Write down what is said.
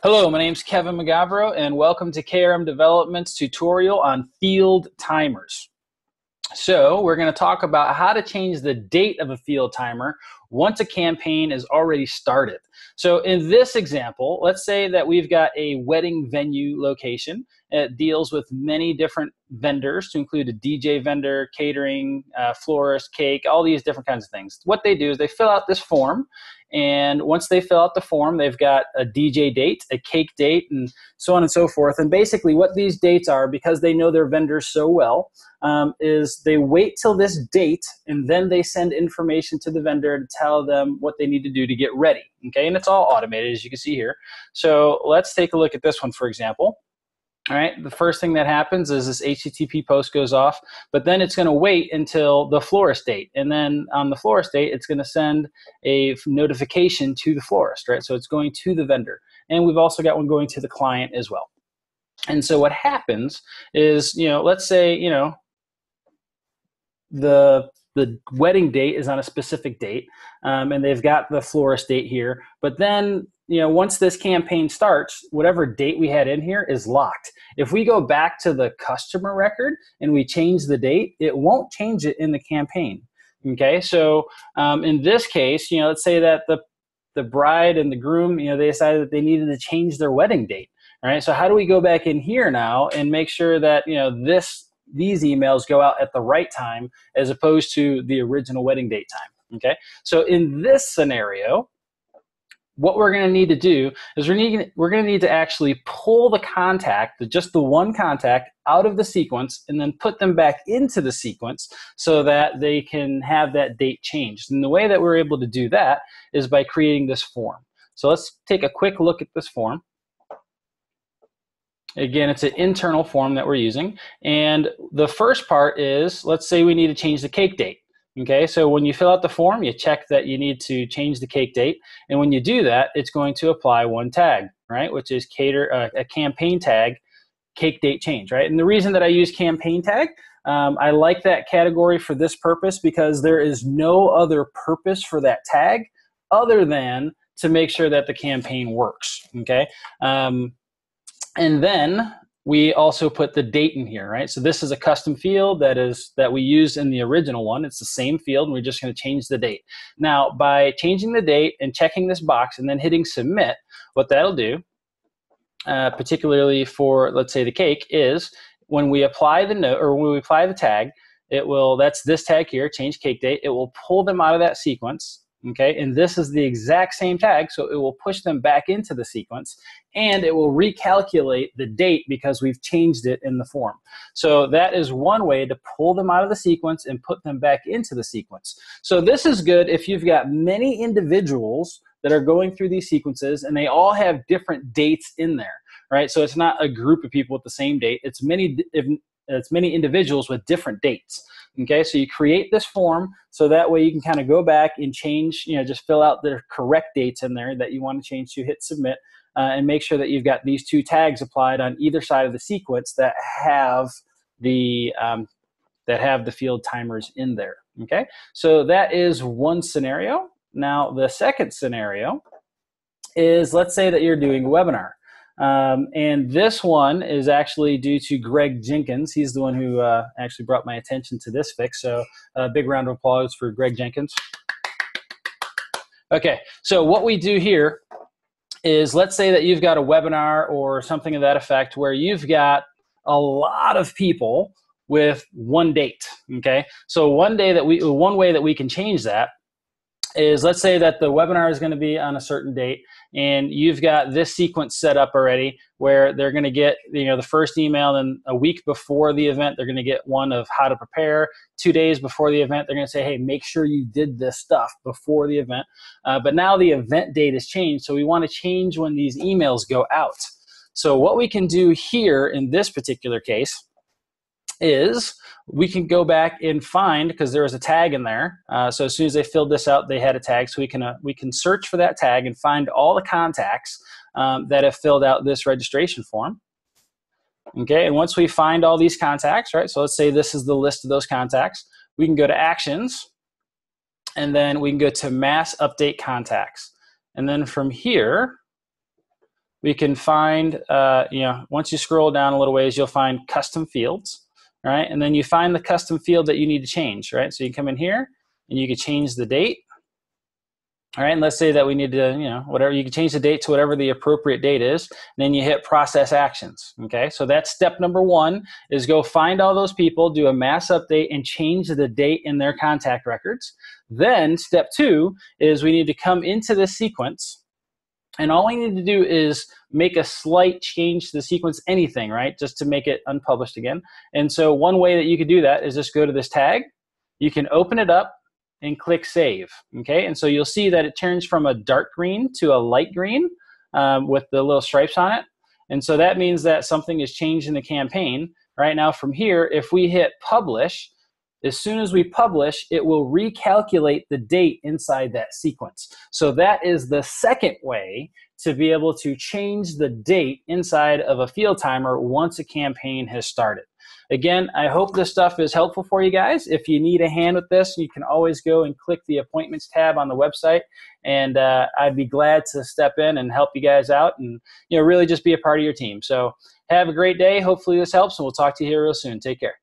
Hello, my name is Kevin Magavro, and welcome to KRM Development's tutorial on field timers. So we're going to talk about how to change the date of a field timer once a campaign is already started. So in this example, let's say that we've got a wedding venue location. It deals with many different vendors to include a DJ vendor, catering, florist, cake, all these different kinds of things. What they do is they fill out this form, and once they fill out the form, they've got a DJ date, a cake date, and so on and so forth. And basically what these dates are, because they know their vendors so well, is they wait till this date and then they send information to the vendor to tell them what they need to do to get ready. Okay, and it's all automated, as you can see here. So let's take a look at this one, for example. All right, the first thing that happens is this HTTP post goes off, but then it's going to wait until the florist date. And then on the florist date, it's going to send a notification to the florist, right? So it's going to the vendor. And we've also got one going to the client as well. And so what happens is, let's say, the wedding date is on a specific date, and they've got the florist date here. But then, once this campaign starts, whatever date we had in here is locked. If we go back to the customer record and we change the date, it won't change it in the campaign. Okay, so in this case, let's say that the bride and the groom, they decided that they needed to change their wedding date. All right, so how do we go back in here now and make sure that these emails go out at the right time as opposed to the original wedding date time? Okay, so in this scenario, what we're going to need to do is we're going to need to actually pull the contact, just the one contact, out of the sequence and then put them back into the sequence so that they can have that date changed. And the way that we're able to do that is by creating this form. So let's take a quick look at this form. Again, it's an internal form that we're using. And the first part is, let's say we need to change the cake date. Okay, so when you fill out the form, you check that you need to change the cake date. And when you do that, it's going to apply one tag, right, which is a campaign tag, cake date change, right? And the reason that I use campaign tag, I like that category for this purpose because there is no other purpose for that tag other than to make sure that the campaign works, okay? And then we also put the date in here, right? So this is a custom field that we used in the original one. It's the same field, and we're just going to change the date. Now, by changing the date and checking this box and then hitting submit, what that'll do, particularly for, let's say, the cake, is when we apply the note or when we apply the tag, that's this tag here, change cake date. It will pull them out of that sequence. Okay, and this is the exact same tag, so it will push them back into the sequence, and it will recalculate the date because we've changed it in the form. So that is one way to pull them out of the sequence and put them back into the sequence. So this is good if you've got many individuals that are going through these sequences, and they all have different dates in there, right? So it's not a group of people with the same date. It's many individuals with different dates. Okay, so you create this form so that way you can kind of go back and change, just fill out the correct dates in there that you want to change to, hit submit, and make sure that you've got these two tags applied on either side of the sequence that have the field timers in there. Okay, so that is one scenario. Now the second scenario is, let's say that you're doing a webinar. And this one is actually due to Greg Jenkins. He's the one who actually brought my attention to this fix. So a big round of applause for Greg Jenkins. Okay, so what we do here is, let's say that you've got a webinar or something of that effect where you've got a lot of people with one date. Okay, so one way that we can change that is, let's say that the webinar is going to be on a certain date, and you've got this sequence set up already where they're going to get the first email, and a week before the event they're going to get one of how to prepare. 2 days before the event they're going to say, hey, make sure you did this stuff before the event. But now the event date has changed, so we want to change when these emails go out. So what we can do here in this particular case is we can go back and find, because there was a tag in there. So as soon as they filled this out, they had a tag. So we can search for that tag and find all the contacts that have filled out this registration form. Okay, and once we find all these contacts, right? So let's say this is the list of those contacts. We can go to Actions, and then we can go to Mass Update Contacts. And then from here, we can find, once you scroll down a little ways, you'll find custom fields, right? And then you find the custom field that you need to change, right? So you come in here and you can change the date. All right, and let's say that we need to, whatever, you can change the date to whatever the appropriate date is, and then you hit process actions, okay? So that's step number 1, is go find all those people, do a mass update, and change the date in their contact records. Then step 2 is we need to come into this sequence, and all we need to do is make a slight change to the sequence, anything, right, just to make it unpublished again. And so one way that you could do that is just go to this tag, you can open it up, and click save, okay? And so you'll see that it turns from a dark green to a light green with the little stripes on it. And so that means that something has changed in the campaign. Right now from here, if we hit publish, as soon as we publish, it will recalculate the date inside that sequence. So that is the second way to be able to change the date inside of a field timer once a campaign has started. Again, I hope this stuff is helpful for you guys. If you need a hand with this, you can always go and click the appointments tab on the website, and I'd be glad to step in and help you guys out and really just be a part of your team. So have a great day. Hopefully this helps, and we'll talk to you here real soon. Take care.